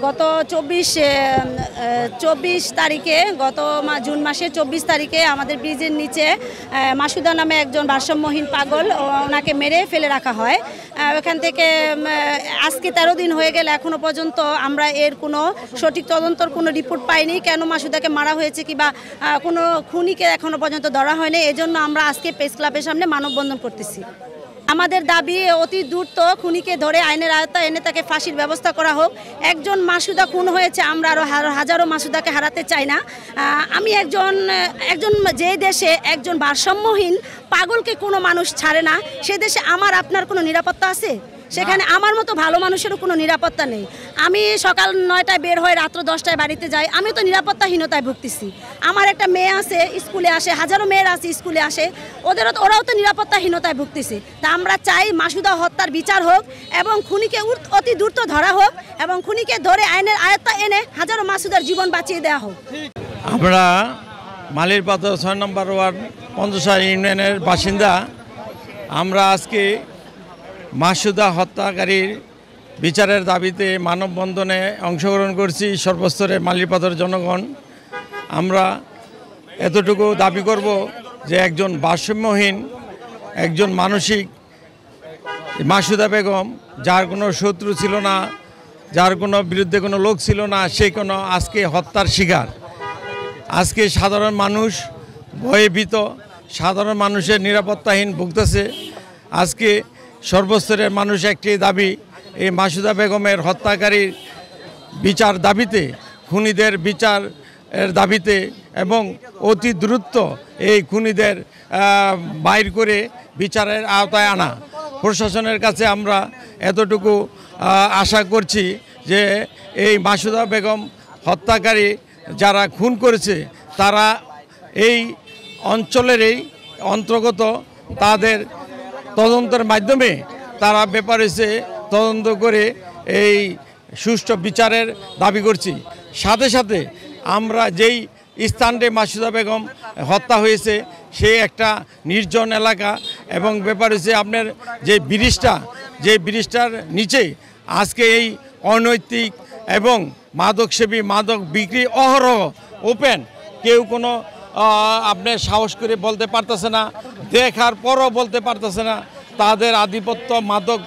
গত 24 তারিখে জুন মাসের 24 তারিখে আমাদের ব্রিজের নিচে মাসুদা নামে একজন ভারসাম্যহীন পাগল ওনাকে মেরে ফেলে রাখা হয়। ওখান থেকে আজকে 13 দিন হয়ে গেলে এখনও পর্যন্ত আমরা এর কোনো সঠিক তদন্তর কোনো রিপোর্ট পাইনি। কেন মাসুদাকে মারা হয়েছে কিংবা কোনো খুনিকে এখনও পর্যন্ত ধরা হয়নি। এজন্য আমরা আজকে প্রেস ক্লাবের সামনে মানববন্ধন করতেছি। আমাদের দাবি অতি দ্রুত খুনিকে ধরে আইনের আওতায় এনে তাকে ফাঁসির ব্যবস্থা করা হোক। একজন মাসুদা খুন হয়েছে, আমরা আরও হাজারো মাসুদাকে হারাতে চাই না। আমি একজন যে দেশে একজন ভারসাম্যহীন পাগলকে কোনো মানুষ ছাড়ে না, সে দেশে আমার আপনার কোনো নিরাপত্তা আছে? সেখানে আমার মতো ভালো মানুষেরও কোনো নিরাপত্তা নেই। আমি সকাল 9টায় বের হয়ে রাত্র 10টায় বাড়িতে যাই, আমি তো নিরাপত্তাহীনতায় ভুগতেছি। আমার একটা মেয়ে আছে, স্কুলে আসে, হাজারো মেয়ের আছে স্কুলে আসে, ওরাও তো নিরাপত্তাহীনতায় ভুগতেছে। তা আমরা চাই মাসুদা হত্যার বিচার হোক এবং খুনিকে অতি দ্রুত ধরা হোক এবং খুনিকে ধরে আইনের আয়ত্তায় এনে হাজারো মাসুদার জীবন বাঁচিয়ে দেওয়া হোক। আমরা মালিরপাথর 6 নম্বর ওয়ার্ড পঞ্চসার ইউনিয়নের বাসিন্দা। আমরা আজকে মাসুদা হত্যাকারীর বিচারের দাবিতে মানববন্ধনে অংশগ্রহণ করছি সর্বস্তরের মালিরপাথর জনগণ। আমরা এতটুকু দাবি করব যে একজন ভারসাম্যহীন একজন মানসিক মাসুদা বেগম, যার কোনো শত্রু ছিল না, যার কোনো বিরুদ্ধে কোনো লোক ছিল না, সে কোনো আজকে হত্যার শিকার। আজকে সাধারণ মানুষ ভয়ে ভীত, সাধারণ মানুষের নিরাপত্তাহীন ভুগতেছে। আজকে সর্বস্তরের মানুষ একটি দাবি, এই মাসুদা বেগমের হত্যাকারীর বিচার দাবিতে, খুনিদের বিচারের দাবিতে এবং অতি দ্রুত এই খুনিদের বাইর করে বিচারের আওতায় আনা। প্রশাসনের কাছে আমরা এতটুকু আশা করছি যে এই মাসুদা বেগম হত্যাকারী যারা খুন করেছে তারা এই অঞ্চলেরই অন্তর্গত, তাদের তদন্তের মাধ্যমে তারা ব্যাপারে তদন্ত করে এই সুষ্ঠু বিচারের দাবি করছি। সাথে সাথে আমরা যেই স্থানটি মাসুদা বেগম হত্যা হয়েছে সে একটা নির্জন এলাকা এবং ব্যাপার হচ্ছে আপনার যে ব্রিজটার নিচে আজকে এই অনৈতিক এবং মাদকসেবী মাদক বিক্রি অহরহ ওপেন। কেউ কোনো আপনার সাহস করে বলতে পারতেছে না, দেখার পরও বলতে পারতেছে না। তাদের আধিপত্য, মাদক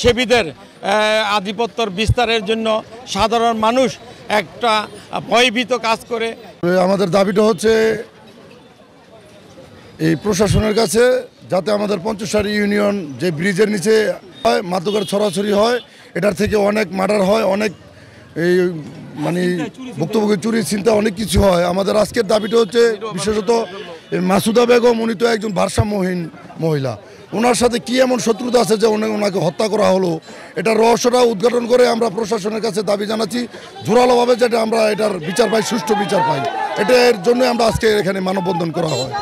সেবীদের আধিপত্যর বিস্তারের জন্য সাধারণ মানুষ একটা ভয়ভীত কাজ করে। আমাদের দাবিটা হচ্ছে এই প্রশাসনের কাছে, যাতে আমাদের পঞ্চসার ইউনিয়ন যে ব্রিজের নিচে হয় মাদকের ছড়াছড়ি হয়, এটার থেকে অনেক মার্ডার হয়, অনেক এই মানে ভুক্তভোগী চুরি চিন্তা অনেক কিছু হয়। আমাদের আজকের দাবিটা হচ্ছে বিশেষত মাসুদা বেগম, উনি তো একজন ভারসাম্যহীন মহিলা, ওনার সাথে কি এমন শত্রুতা আছে যে ওনাকে হত্যা করা হলো, এটা রহস্যটা উদ্ঘাটন করে আমরা প্রশাসনের কাছে দাবি জানাচ্ছি জোরালোভাবে, যেটা আমরা এটার বিচার পাই, সুষ্ঠু বিচার পাই। এটার জন্য আমরা আজকে এখানে মানববন্ধন করা হয়।